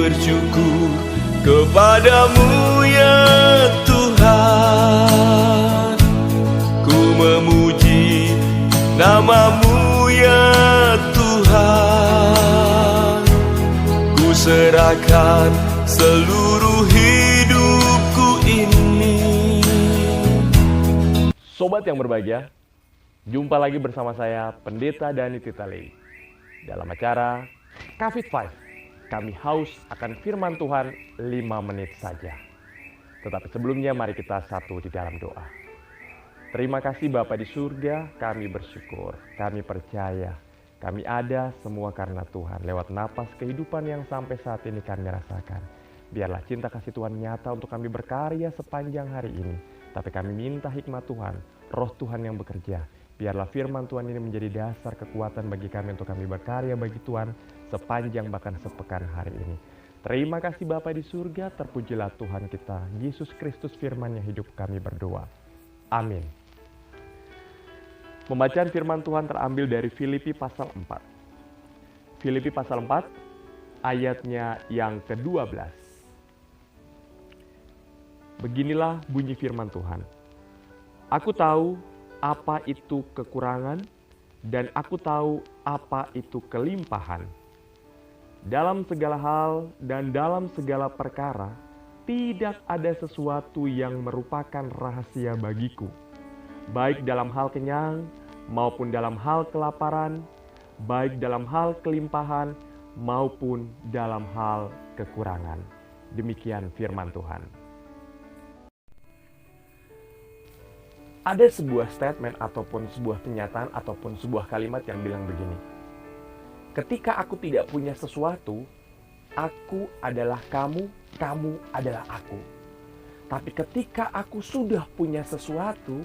bersyukur kepadamu ya Tuhan. Ku memuji namamu ya Tuhan. Ku serahkan seluruh hidupku ini. Sobat yang berbahagia, jumpa lagi bersama saya Pendeta Dani Titale dalam acara Covid 5. Kami haus akan firman Tuhan 5 menit saja. Tetapi sebelumnya mari kita satu di dalam doa. Terima kasih Bapa di surga, kami bersyukur, kami percaya, kami ada semua karena Tuhan. Lewat napas kehidupan yang sampai saat ini kami rasakan. Biarlah cinta kasih Tuhan nyata untuk kami berkarya sepanjang hari ini. Tapi kami minta hikmat Tuhan, roh Tuhan yang bekerja. Biarlah firman Tuhan ini menjadi dasar kekuatan bagi kami untuk kami berkarya bagi Tuhan sepanjang bahkan sepekan hari ini. Terima kasih Bapa di surga, terpujilah Tuhan kita, Yesus Kristus firman yang hidup kami berdoa. Amin. Pembacaan firman Tuhan terambil dari Filipi pasal 4. Filipi pasal 4 ayatnya yang ke-12. Beginilah bunyi firman Tuhan. Aku tahu apa itu kekurangan dan aku tahu apa itu kelimpahan. Dalam segala hal dan dalam segala perkara, tidak ada sesuatu yang merupakan rahasia bagiku. Baik dalam hal kenyang maupun dalam hal kelaparan, baik dalam hal kelimpahan maupun dalam hal kekurangan. Demikian firman Tuhan. Ada sebuah statement ataupun sebuah pernyataan ataupun sebuah kalimat yang bilang begini. Ketika aku tidak punya sesuatu, aku adalah kamu, kamu adalah aku. Tapi ketika aku sudah punya sesuatu,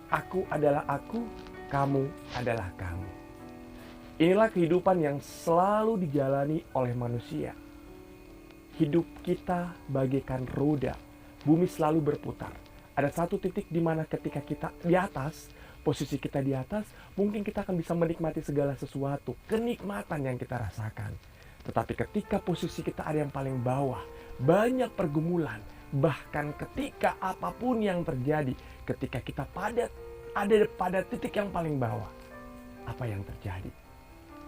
aku adalah aku, kamu adalah kamu. Inilah kehidupan yang selalu dijalani oleh manusia. Hidup kita bagaikan roda, bumi selalu berputar. Ada satu titik di mana ketika kita di atas, posisi kita di atas, mungkin kita akan bisa menikmati segala sesuatu, kenikmatan yang kita rasakan. Tetapi ketika posisi kita ada yang paling bawah, banyak pergumulan, bahkan ketika apapun yang terjadi, ketika kita ada pada titik yang paling bawah, apa yang terjadi?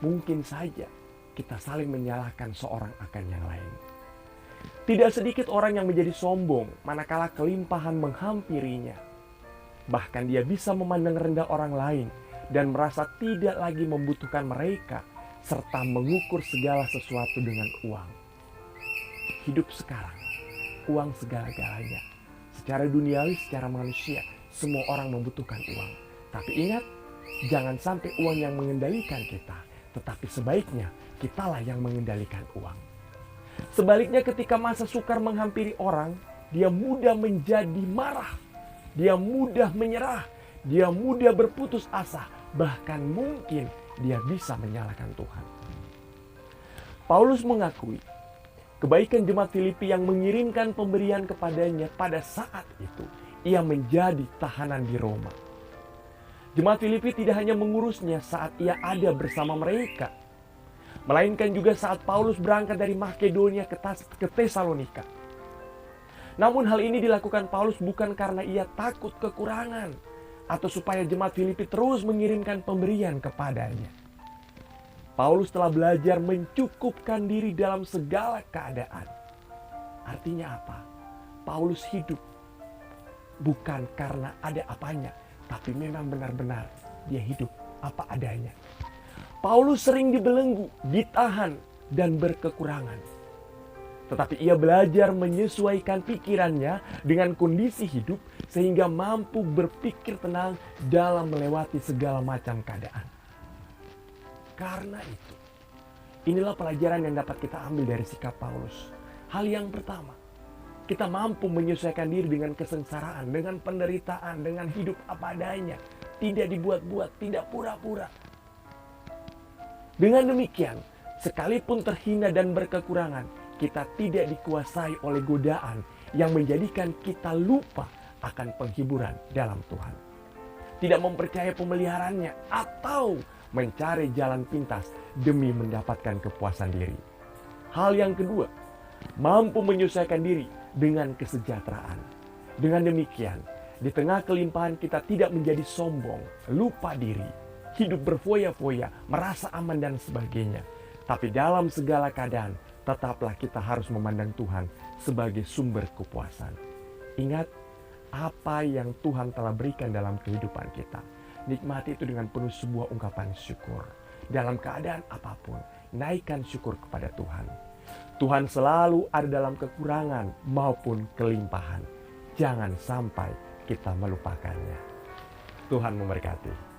Mungkin saja kita saling menyalahkan seorang akan yang lain. Tidak sedikit orang yang menjadi sombong manakala kelimpahan menghampirinya. Bahkan dia bisa memandang rendah orang lain dan merasa tidak lagi membutuhkan mereka serta mengukur segala sesuatu dengan uang. Hidup sekarang, uang segala-galanya. Secara duniawi, secara manusia, semua orang membutuhkan uang. Tapi ingat, jangan sampai uang yang mengendalikan kita, tetapi sebaiknya kitalah yang mengendalikan uang. Sebaliknya ketika masa sukar menghampiri orang, dia mudah menjadi marah, dia mudah menyerah, dia mudah berputus asa, bahkan mungkin dia bisa menyalahkan Tuhan. Paulus mengakui kebaikan jemaat Filipi yang mengirimkan pemberian kepadanya pada saat itu, ia menjadi tahanan di Roma. Jemaat Filipi tidak hanya mengurusnya saat ia ada bersama mereka, melainkan juga saat Paulus berangkat dari Makedonia ke Tesalonika. Namun hal ini dilakukan Paulus bukan karena ia takut kekurangan atau supaya jemaat Filipi terus mengirimkan pemberian kepadanya. Paulus telah belajar mencukupkan diri dalam segala keadaan. Artinya apa? Paulus hidup bukan karena ada apanya, tapi memang benar-benar dia hidup apa adanya. Paulus sering dibelenggu, ditahan, dan berkekurangan. Tetapi ia belajar menyesuaikan pikirannya dengan kondisi hidup sehingga mampu berpikir tenang dalam melewati segala macam keadaan. Karena itu, inilah pelajaran yang dapat kita ambil dari sikap Paulus. Hal yang pertama, kita mampu menyesuaikan diri dengan kesengsaraan, dengan penderitaan, dengan hidup apa adanya. Tidak dibuat-buat, tidak pura-pura. Dengan demikian, sekalipun terhina dan berkekurangan, kita tidak dikuasai oleh godaan yang menjadikan kita lupa akan penghiburan dalam Tuhan. Tidak mempercayai pemeliharaannya atau mencari jalan pintas demi mendapatkan kepuasan diri. Hal yang kedua, mampu menyesuaikan diri dengan kesejahteraan. Dengan demikian, di tengah kelimpahan kita tidak menjadi sombong, lupa diri, hidup berfoya-foya, merasa aman dan sebagainya. Tapi dalam segala keadaan, tetaplah kita harus memandang Tuhan sebagai sumber kepuasan. Ingat apa yang Tuhan telah berikan dalam kehidupan kita. Nikmati itu dengan penuh sebuah ungkapan syukur. Dalam keadaan apapun, naikkan syukur kepada Tuhan. Tuhan selalu ada dalam kekurangan maupun kelimpahan. Jangan sampai kita melupakannya. Tuhan memberkati.